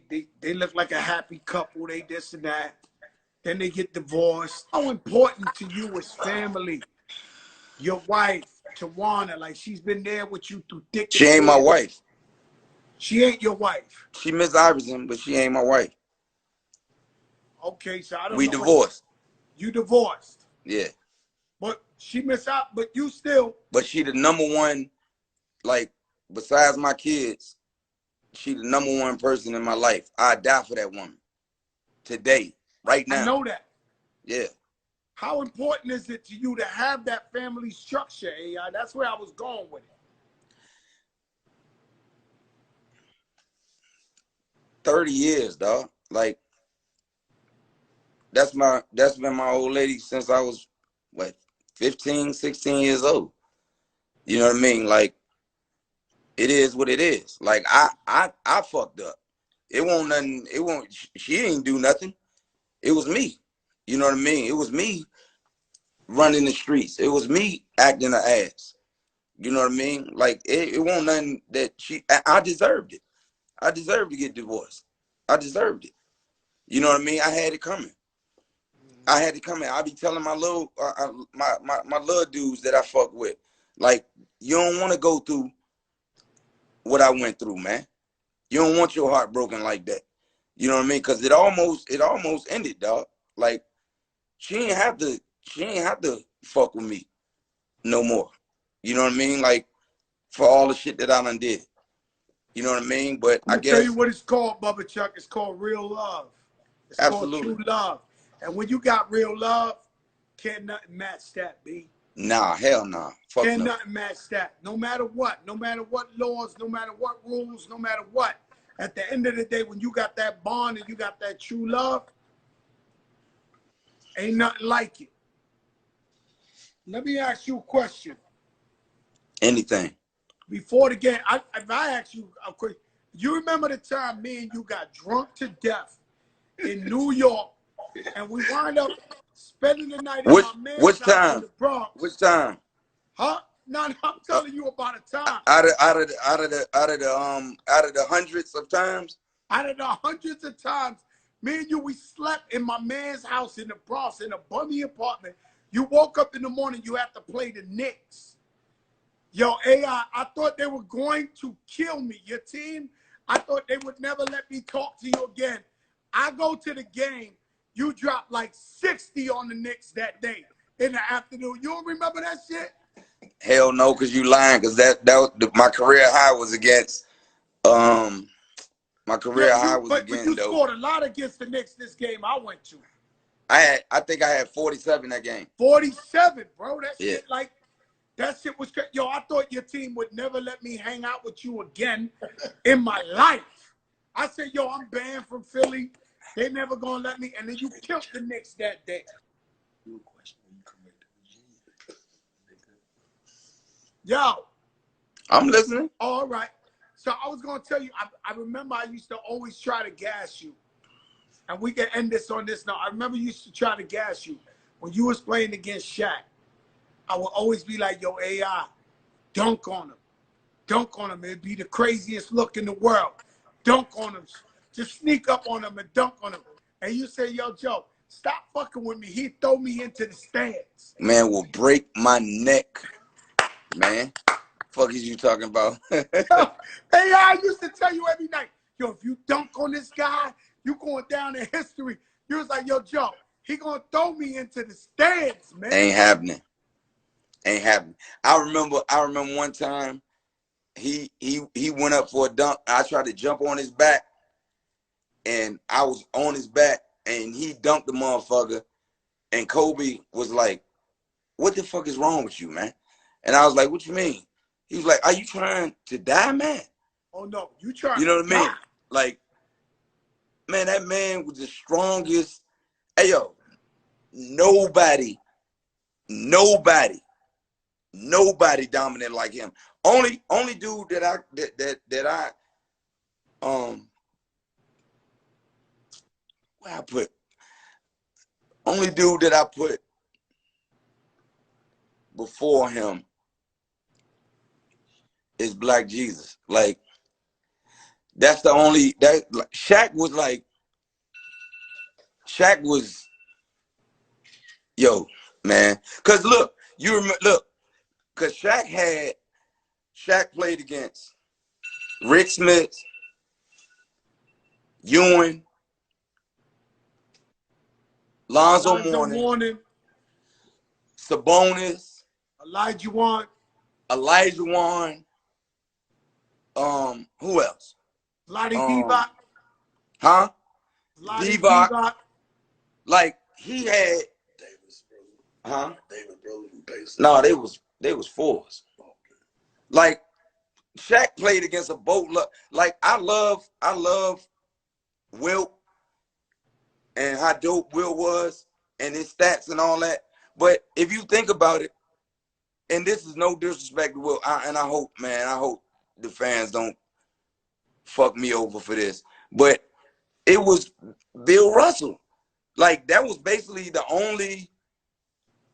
they look like a happy couple. They this and that. Then they get divorced. How important to you as family? Your wife, Tawana, like she's been there with you through thick and She ain't my thin. wife. She ain't your wife. She Miss Iverson, but she ain't my wife. Okay, so I don't We know. divorced. You divorced. Yeah. But she missed out, but you still. But she the number one, like, besides my kids, she the number one person in my life. I'd die for that woman. Today, right now. I know that. Yeah. How important is it to you to have that family structure, AI? That's where I was going with it. 30 years, dog. Like, that's been my old lady since I was, what, 15, 16 years old. You know what I mean? Like, it is what it is. Like, I fucked up. It won't nothing, she ain't do nothing. It was me. You know what I mean? It was me running the streets. It was me acting her ass. You know what I mean? Like, it won't nothing that I deserved it. I deserved to get divorced. I deserved it. You know what I mean? I had it coming. I had it coming. I be telling my little, my little dudes that I fuck with, like, you don't want to go through what I went through, man. You don't want your heart broken like that. You know what I mean? Because it almost ended, dog. Like, she ain't have to fuck with me no more. You know what I mean? Like, for all the shit that I done did. You know what I mean? But I guess. Tell you what it's called, Bubba Chuck. It's called real love. It's Absolutely. called true love. And when you got real love, can't nothing match that, B. Nah, hell nah. Fuck can't no. nothing match that. No matter what laws, no matter what rules, no matter what. At the end of the day, when you got that bond and you got that true love, ain't nothing like it. Let me ask you a question. Anything. Before the game, if I ask you a question, you remember the time me and you got drunk to death in New York, and we wind up spending the night in my man's house in the Bronx? Which time? Huh? No, I'm telling you about a time. Out of the hundreds of times. Out of the hundreds of times, me and you, we slept in my man's house in the Bronx in a bummy apartment. You woke up in the morning, you have to play the Knicks. Yo, AI, I thought they were going to kill me. Your team, I thought they would never let me talk to you again. I go to the game. You dropped like 60 on the Knicks that day in the afternoon. You don't remember that shit? Hell no, because you lying. Because that was my career high was against my career high was but against. But you scored a lot against the Knicks this game I went to. I think I had 47 that game. 47, bro. That shit like. That shit was crazy. Yo, I thought your team would never let me hang out with you again in my life. I said, yo, I'm banned from Philly. They never gonna let me. And then you killed the Knicks that day. Yo. I'm listening. All right. So I was gonna tell you, I remember I used to always try to gas you. And we can end this on this now. I remember you used to try to gas you when you was playing against Shaq. I would always be like, yo, AI, dunk on him. Dunk on him. It'd be the craziest look in the world. Dunk on him. Just sneak up on him and dunk on him. And you say, yo, Joe, stop fucking with me. He'd throw me into the stands. Man, will break my neck. Man, fuck is you talking about? Yo, AI used to tell you every night, yo, if you dunk on this guy, you going down in history. You was like, yo, Joe, he gonna throw me into the stands, man. Ain't happening. Ain't happening. I remember one time he went up for a dunk. I tried to jump on his back, and I was on his back, and he dunked the motherfucker. And Kobe was like, "What the fuck is wrong with you, man?" And I was like, "What you mean?" He was like, "Are you trying to die, man?" Oh no, you trying? You know what I mean? Die. Like, man, that man was the strongest. Hey yo, nobody dominant like him. Only dude that I where I put only dude that I put before him is Black Jesus. Like, That's the only that like, Shaq was yo man. Cause look, you remember look, cause Shaq played against Rick Smith, Ewing, Lonzo Lonzo Mourning, Mourning, Sabonis, Elijah Wan, Elijah Wan, who else? Lottie Divac, Huh? Lottie Divac. Divac. Like he had Davis, huh? David Brothers and Pacers. No, they was fours. Like Shaq played against a boatload. Like I love Wilt and how dope Wilt was and his stats and all that. But if you think about it, and this is no disrespect to Wilt, and I hope the fans don't fuck me over for this. But it was Bill Russell. Like that was basically the only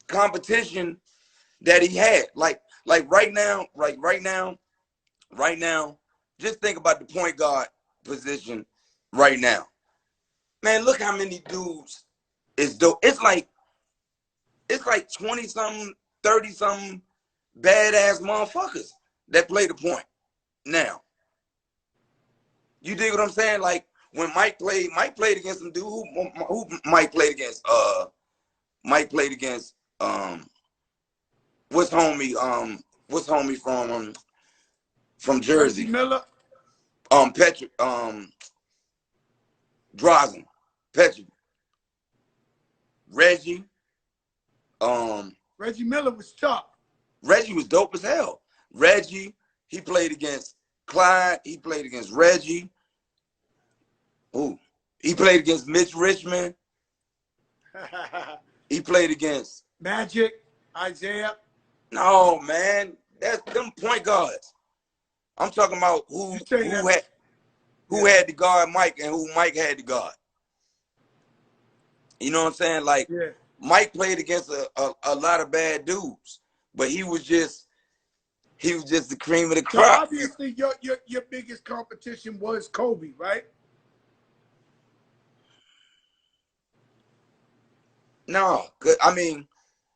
competition that he had. Like right now, just think about the point guard position right now. Man, look how many dudes is dope. It's like 20 something, 30 something badass motherfuckers that play the point now. You dig what I'm saying? Like when Mike played against some dude who Mike played against. Mike played against what's homie from Jersey? Reggie Miller. Petrick, Drazen, Petrick, Reggie. Reggie Miller was tough. Reggie was dope as hell. Reggie, he played against Clyde. He played against Reggie. Ooh, he played against Mitch Richmond. He played against Magic, Isaiah. No, man, that's them point guards. I'm talking about who had to guard Mike and who Mike had to guard. You know what I'm saying? Like Yeah. Mike played against a lot of bad dudes, but he was just the cream of the So crop. obviously your biggest competition was Kobe, right? No, I mean,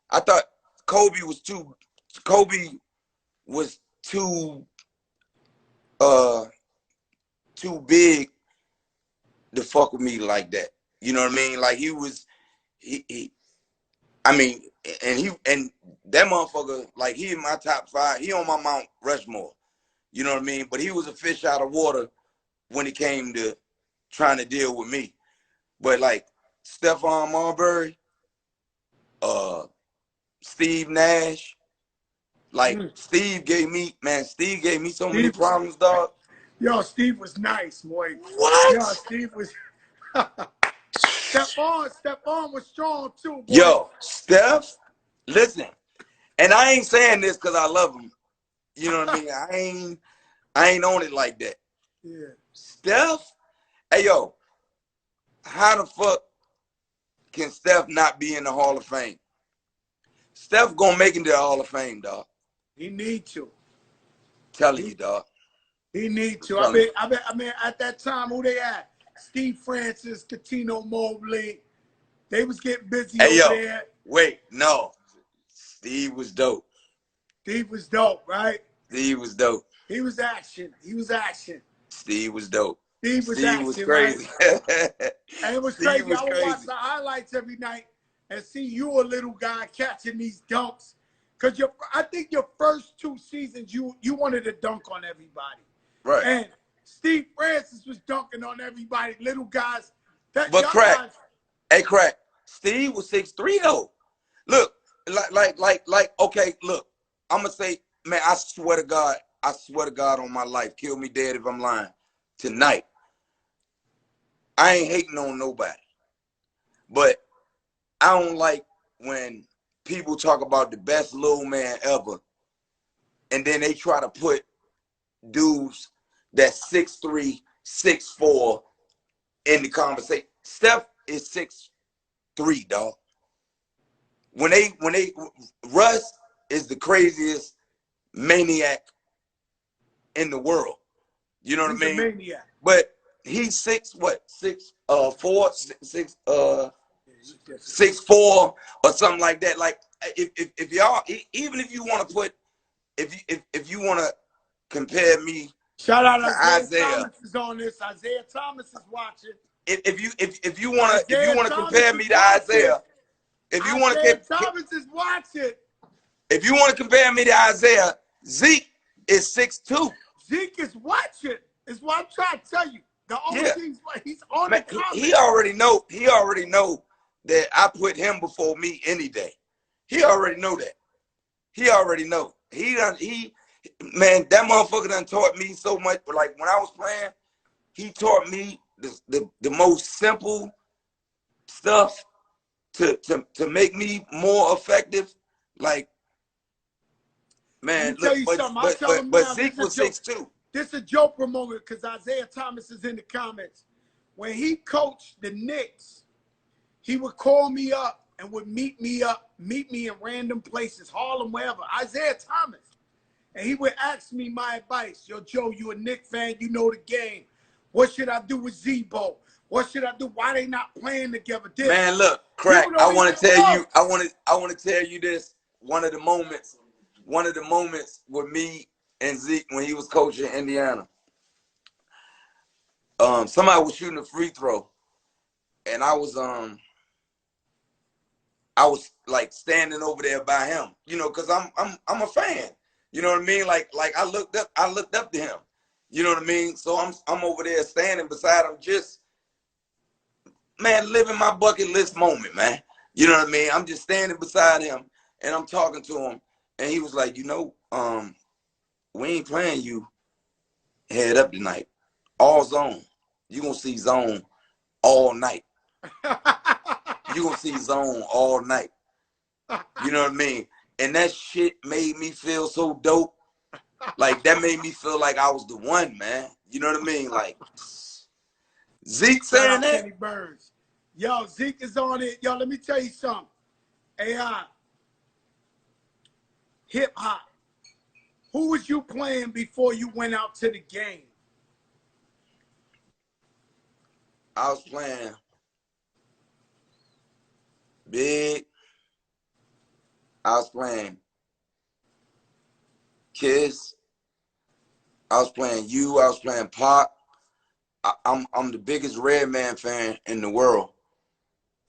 I thought Kobe was too big to fuck with me like that. You know what I mean? Like I mean, and that motherfucker, like he in my top 5, he on my Mount Rushmore. You know what I mean? But he was a fish out of water when it came to trying to deal with me. But like Stephon Marbury, Steve Nash, like Steve gave me so many problems, dog. Yo, Steve was nice, boy. What? Yo, Steve was Stephon was strong too, boy. Yo, Steph, listen, and I ain't saying this because I love him. You know what I mean? I ain't on it like that. Yeah. Steph, hey yo, how the fuck can Steph not be in the Hall of Fame? Steph gonna make it to the Hall of Fame, dog. He need to. Telling you, dog. He need to. I mean, at that time, who they had? Steve Francis, Catino Mobley. They was getting busy over there. Wait, no. Steve was dope. Steve was dope, right? Steve was dope. He was action. Steve was dope. Steve was action, crazy. Right? And it was Steve crazy. I would crazy. watch the highlights every night and see you, a little guy, catching these dunks. Because I think your first 2 seasons, you wanted to dunk on everybody. Right. And Steve Francis was dunking on everybody, little guys. But Crack, hey Crack, Steve was 6'3" though. Look, like, okay, look, I'm gonna say, man, I swear to God on my life, kill me dead if I'm lying. Tonight, I ain't hating on nobody, but I don't like when people talk about the best little man ever, and then they try to put dudes that's 6'3", 6'4" in the conversation. Steph is 6'3", dog. When they Russ is the craziest maniac in the world. You know what I mean? Maniac. but he's 6'4" or something like that. Like if y'all, even if you want to put, if you want to compare me Shout out to Isaiah Thomas is on this. Isaiah Thomas is watching. If you want to Thomas compare me to watching. Isaiah, if you want Isaiah to Thomas is watching. if you want to compare me to Isaiah, Zeke is 6'2". Zeke is watching. Is what I'm trying to tell you. The only thing he's on the comment. He already know that I put him before me any day. He already know that. He already know. Man, that motherfucker done taught me so much. Like when I was playing, he taught me the most simple stuff to make me more effective. Like, man, Let me tell you something. I'll tell him now, Zeke was 6'2". This is a joke moment because Isaiah Thomas is in the comments. When he coached the Knicks, he would call me up and would meet me in random places, Harlem, wherever. Isaiah Thomas. And he would ask me my advice. Yo, Joe, you a Knicks fan, you know the game. What should I do with Zebo? What should I do? Why they not playing together? Man, look, Crack, I want to tell you, I want to tell you this. One of the moments with me and Zeke when he was coaching Indiana. Somebody was shooting a free throw, and I was like standing over there by him, you know, because I'm a fan. You know what I mean? Like I looked up to him. You know what I mean? So I'm over there standing beside him, just, man, living my bucket list moment, man. You know what I mean? I'm just standing beside him and I'm talking to him, and he was like, you know, we ain't playing you head up tonight. All zone. You gonna see zone all night. You gonna see zone all night. You know what I mean? And that shit made me feel so dope. Like, that made me feel like I was the one, man. You know what I mean? Like, Zeke saying that. Kenny Burns. Yo, Zeke is on it. Yo, let me tell you something. AI. Hip hop. Who was you playing before you went out to the game? I was playing Big. I was playing Kiss. I was playing you. I was playing Pop. I'm the biggest Redman fan in the world.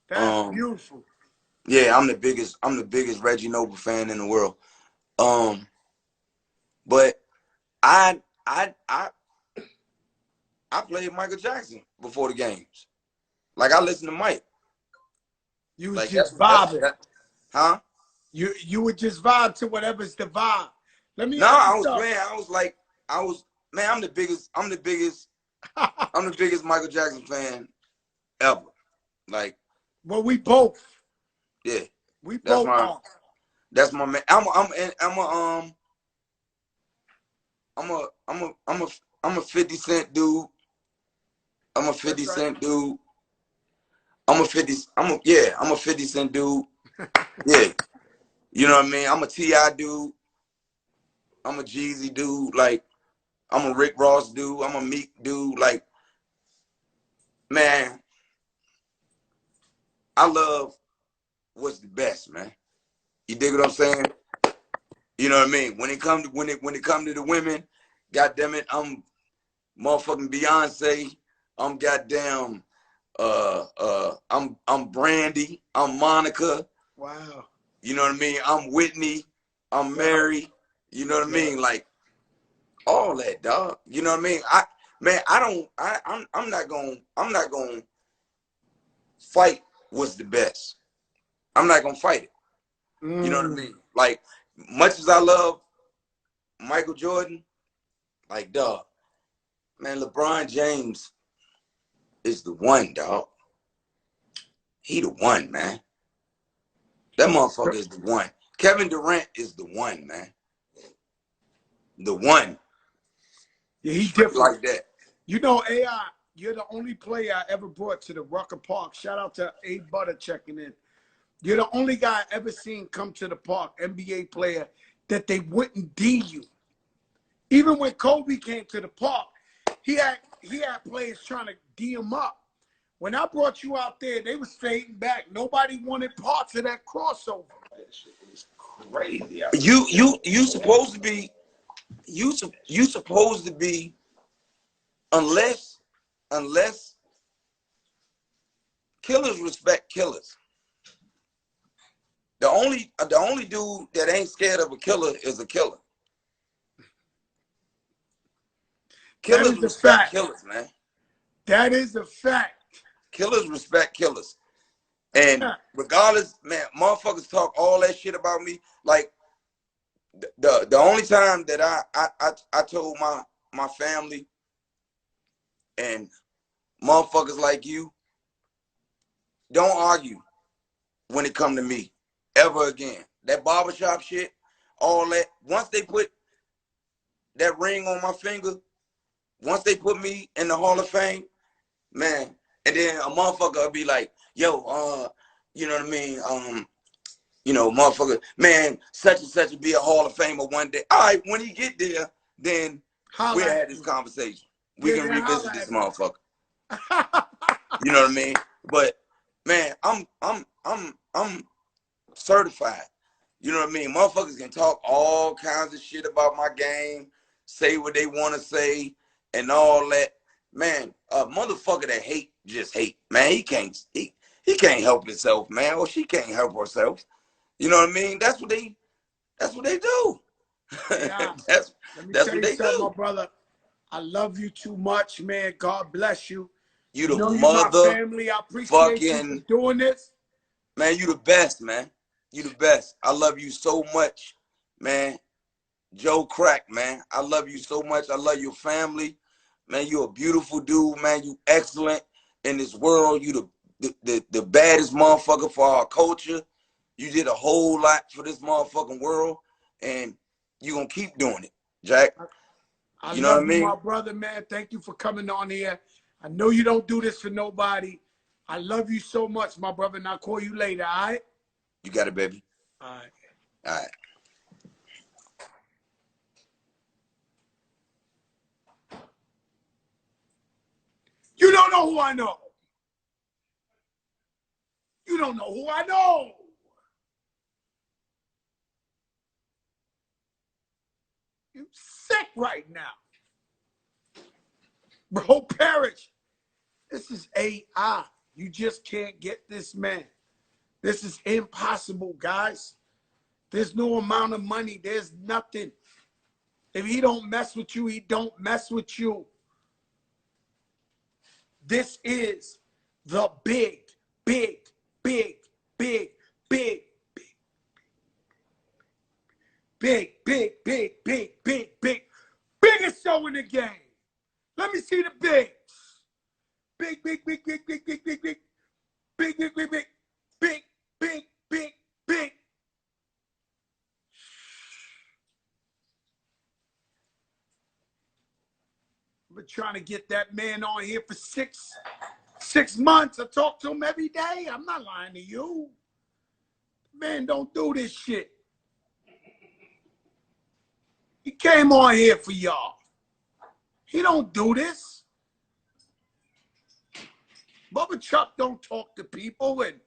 That's beautiful. Yeah, I'm the biggest Reggie Noble fan in the world. But I played Michael Jackson before the games. Like, I listened to Mike. You was like, just vibing. Huh? You would just vibe to whatever's the vibe. Let me. No, I was playing. Man, I'm the biggest Michael Jackson fan ever. Like, well, we both. Yeah. We both are. That's my man. I'm a 50 Cent dude. I'm a 50 Cent dude. I'm a 50 Cent dude. Yeah. You know what I mean? I'm a T.I. dude. I'm a Jeezy dude. Like, I'm a Rick Ross dude. I'm a Meek dude. Like, man, I love what's the best, man. You dig what I'm saying? You know what I mean? When it come to the women, goddamn it, I'm motherfucking Beyonce. I'm goddamn I'm Brandy. I'm Monica. Wow. You know what I mean? I'm Whitney. I'm Mary. You know what I mean? Like, all that, dog. You know what I mean? I'm not gonna fight what's the best. I'm not gonna fight it. You know what I mean? Like, much as I love Michael Jordan, like, dog, man, LeBron James is the one, dog. He the one, man. That motherfucker is the one. Kevin Durant is the one, man. The one. Yeah, he's different. Like that. You know, AI, you're the only player I ever brought to the Rucker Park. Shout out to A Butter checking in. You're the only guy I ever seen come to the park, NBA player, that they wouldn't D you. Even when Kobe came to the park, he had he had players trying to D him up. When I brought you out there, they was fading back. Nobody wanted parts of that crossover. That shit was crazy. You supposed to be you supposed to be unless killers respect killers. The only dude that ain't scared of a killer is a killer. Killers respect killers, man. That is a fact. Killers respect killers. And regardless, man, motherfuckers talk all that shit about me. Like the only time that I told my family and motherfuckers like you, don't argue when it come to me ever again. That barbershop shit, all that. Once they put that ring on my finger, once they put me in the Hall of Fame, man, and then a motherfucker will be like, yo, you know what I mean? You know, motherfucker, man, such and such will be a Hall of Famer one day. All right, when he get there, then we'll have this conversation. We can revisit this motherfucker. You know what I mean? But man, I'm certified. You know what I mean? Motherfuckers can talk all kinds of shit about my game, say what they want to say, and all that. Man, a motherfucker that hate just hate. Man, he can't help himself, man, or she can't help herself. You know what I mean? That's what they do. Yeah. that's Let me that's tell what you they something, do. my brother. I love you too much, man. God bless you. You the know mother you my family. I appreciate you for doing this. Man, you the best, man. You the best. I love you so much, man. Joe Crack, man. I love you so much. I love your family. Man, you a beautiful dude, man. You excellent in this world. You the baddest motherfucker for our culture. You did a whole lot for this motherfucking world, and you gonna keep doing it, Jack. I You know what I love you, mean? my brother, man. Thank you for coming on here. I know you don't do this for nobody. I love you so much, my brother, and I'll call you later, all right? You got it, baby. All right. All right. You don't know who I know. You don't know who I know. You sick right now. Bro, Parrish, this is AI. You just can't get this man. This is impossible, guys. There's no amount of money. There's nothing. If he don't mess with you, he don't mess with you. This is the big, big, big, big, big, big, big, big, big, big, big, biggest show in the game. Let me see the bigs. Big, big, big, big, big, big, big, big, big, big, big, big, big, big, big, big. I've been trying to get that man on here for six months. I talk to him every day. I'm not lying to you. Man, don't do this shit. He came on here for y'all. He don't do this. Bubba Chuck don't talk to people, and